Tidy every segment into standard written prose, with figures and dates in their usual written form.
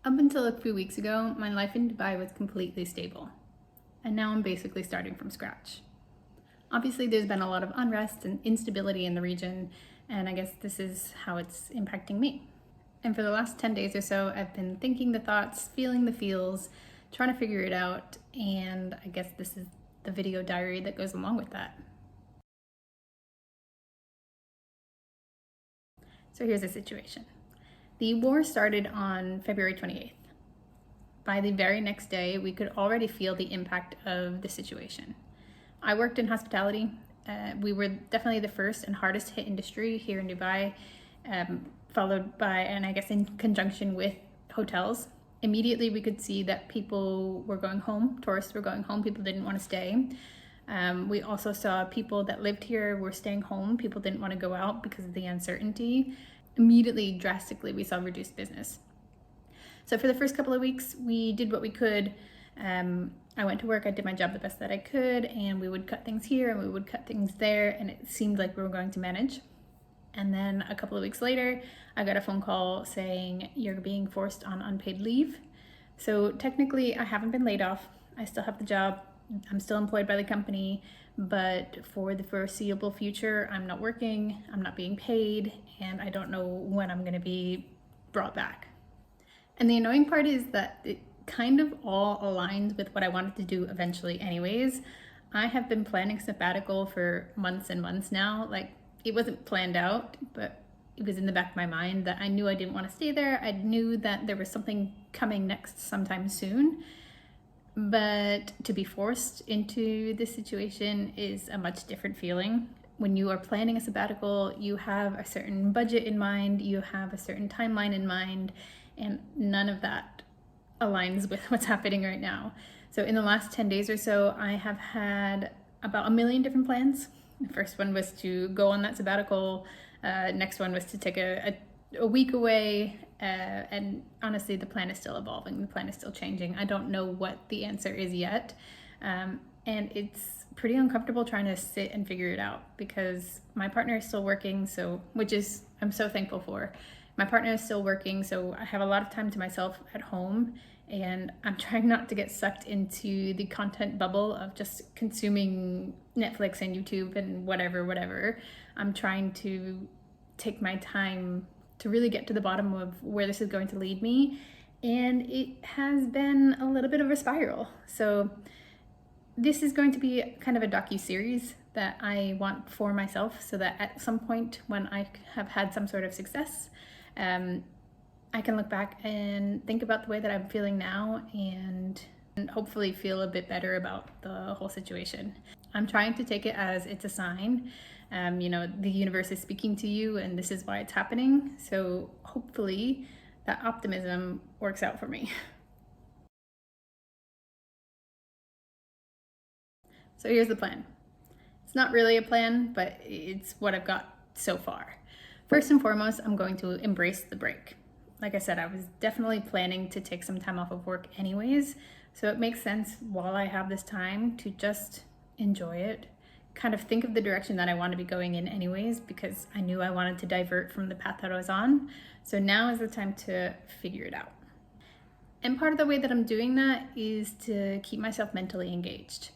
Up until a few weeks ago, my life in Dubai was completely stable, and now I'm basically starting from scratch. Obviously, there's been a lot of unrest and instability in the region, and I guess this is how it's impacting me. And for the last 10 days or so, I've been thinking the thoughts, feeling the feels, trying to figure it out, and I guess this is the video diary that goes along with that. So here's the situation. The war started on February 28th. By the very next day, we could already feel the impact of the situation. I worked in hospitality. We were definitely the first and hardest hit industry here in Dubai, followed by, and I guess in conjunction with, hotels. Immediately, we could see that people were going home, tourists were going home, people didn't want to stay. We also saw people that lived here were staying home, people didn't want to go out because of the uncertainty. Immediately, drastically, we saw reduced business. So for the first couple of weeks, we did what we could. I went to work, I did my job the best that I could, and we would cut things here and we would cut things there, and it seemed like we were going to manage. And then a couple of weeks later, I got a phone call saying, you're being forced on unpaid leave. So technically, I haven't been laid off. I still have the job. I'm still employed by the company, but for the foreseeable future, I'm not working, I'm not being paid, and I don't know when I'm gonna be brought back. And the annoying part is that it kind of all aligns with what I wanted to do eventually anyways. I have been planning sabbatical for months and months now. Like, it wasn't planned out, but it was in the back of my mind that I knew I didn't want to stay there. I knew that there was something coming next sometime soon. But to be forced into this situation is a much different feeling. When you are planning a sabbatical, you have a certain budget in mind, you have a certain timeline in mind, and none of that aligns with what's happening right now. So in the last 10 days or so, I have had about 1 million different plans. The first one was to go on that sabbatical. Next one was to take a week away. And honestly, the plan is still evolving. The plan is still changing. I don't know what the answer is yet. And it's pretty uncomfortable trying to sit and figure it out because my partner is still working, which is I'm so thankful for. My partner is still working, so I have a lot of time to myself at home, and I'm trying not to get sucked into the content bubble of just consuming Netflix and YouTube and whatever. I'm trying to take my time to really get to the bottom of where this is going to lead me, and it has been a little bit of a spiral. So this is going to be kind of a docu-series that I want for myself so that at some point when I have had some sort of success, I can look back and think about the way that I'm feeling now and hopefully feel a bit better about the whole situation. I'm trying to take it as it's a sign. The universe is speaking to you and this is why it's happening. So hopefully that optimism works out for me. So here's the plan. It's not really a plan, but it's what I've got so far. First and foremost, I'm going to embrace the break. Like I said, I was definitely planning to take some time off of work anyways, so it makes sense while I have this time to just enjoy it, kind of think of the direction that I want to be going in anyways, because I knew I wanted to divert from the path that I was on. So now is the time to figure it out. And part of the way that I'm doing that is to keep myself mentally engaged.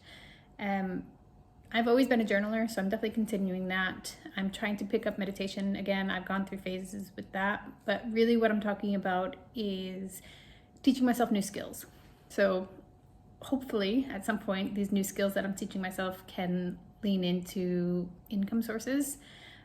I've always been a journaler, so I'm definitely continuing that. I'm trying to pick up meditation again. I've gone through phases with that, but really what I'm talking about is teaching myself new skills. So hopefully at some point, these new skills that I'm teaching myself can lean into income sources.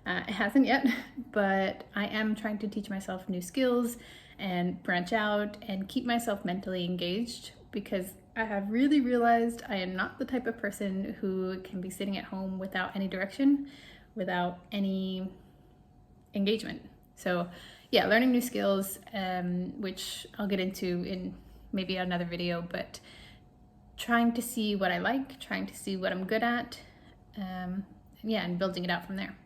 It hasn't yet, but I am trying to teach myself new skills and branch out and keep myself mentally engaged, because I have really realized I am not the type of person who can be sitting at home without any direction, without any engagement. So yeah, learning new skills, which I'll get into in maybe another video, but trying to see what I like, trying to see what I'm good at, and building it out from there.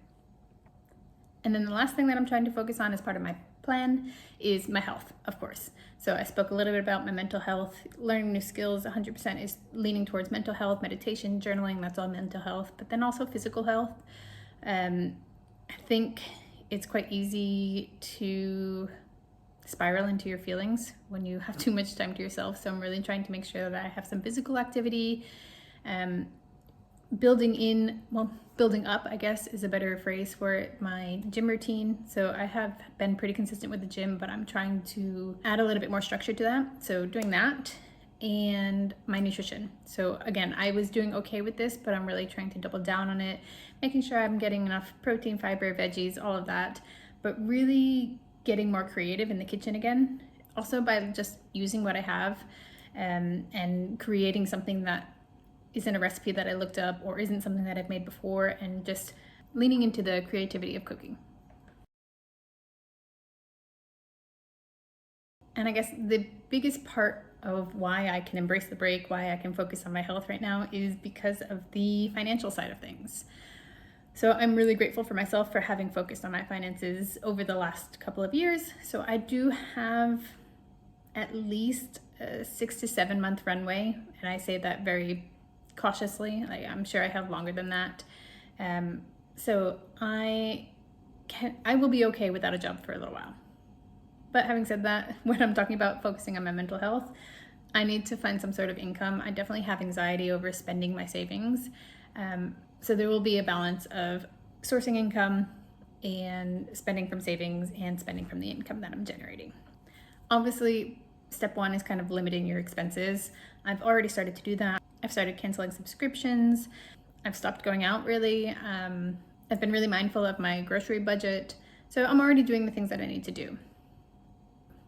And then the last thing that I'm trying to focus on as part of my plan is my health, of course. So I spoke a little bit about my mental health. Learning new skills 100% is leaning towards mental health, meditation, journaling, that's all mental health, but then also physical health. I think it's quite easy to spiral into your feelings when you have too much time to yourself. So I'm really trying to make sure that I have some physical activity. Building up, I guess, is a better phrase for my gym routine. So I have been pretty consistent with the gym, but I'm trying to add a little bit more structure to that. So doing that, and my nutrition. So again, I was doing okay with this, but I'm really trying to double down on it, making sure I'm getting enough protein, fiber, veggies, all of that, but really getting more creative in the kitchen again. Also by just using what I have, and creating something that isn't a recipe that I looked up or isn't something that I've made before, and just leaning into the creativity of cooking. And I guess the biggest part of why I can embrace the break, why I can focus on my health right now, is because of the financial side of things. So I'm really grateful for myself for having focused on my finances over the last couple of years. So I do have at least a 6 to 7 month runway, and I say that very cautiously. Like, I'm sure I have longer than that. So I will be okay without a job for a little while. But having said that, when I'm talking about focusing on my mental health, I need to find some sort of income. I definitely have anxiety over spending my savings. So there will be a balance of sourcing income and spending from savings and spending from the income that I'm generating. Obviously, step one is kind of limiting your expenses. I've already started to do that. I've started canceling subscriptions. I've stopped going out really. I've been really mindful of my grocery budget. So I'm already doing the things that I need to do.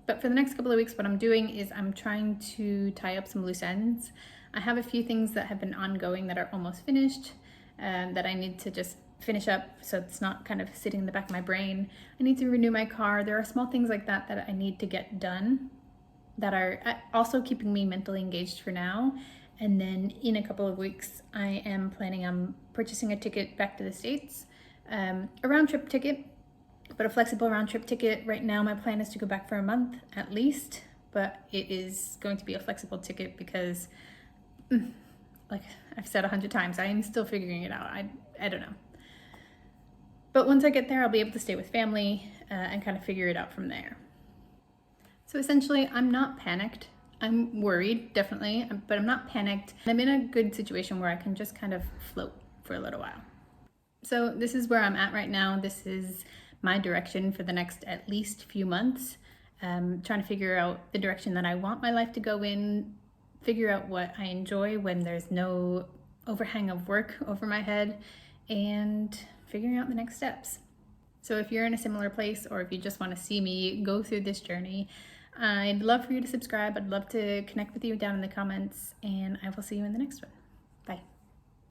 But for the next couple of weeks, what I'm doing is I'm trying to tie up some loose ends. I have a few things that have been ongoing that are almost finished, that I need to just finish up so it's not kind of sitting in the back of my brain. I need to renew my car. There are small things like that that I need to get done that are also keeping me mentally engaged for now. And then in a couple of weeks, I am planning on purchasing a ticket back to the States, a round trip ticket, but a flexible round trip ticket. Right now, my plan is to go back for a month at least, but it is going to be a flexible ticket because, like I've said 100 times, I am still figuring it out. I don't know. But once I get there, I'll be able to stay with family and kind of figure it out from there. So essentially, I'm not panicked. I'm worried, definitely, but I'm not panicked. I'm in a good situation where I can just kind of float for a little while. So this is where I'm at right now. This is my direction for the next at least few months. Trying to figure out the direction that I want my life to go in, figure out what I enjoy when there's no overhang of work over my head, and figuring out the next steps. So if you're in a similar place, or if you just want to see me go through this journey, I'd love for you to subscribe. I'd love to connect with you down in the comments, and I will see you in the next one. Bye.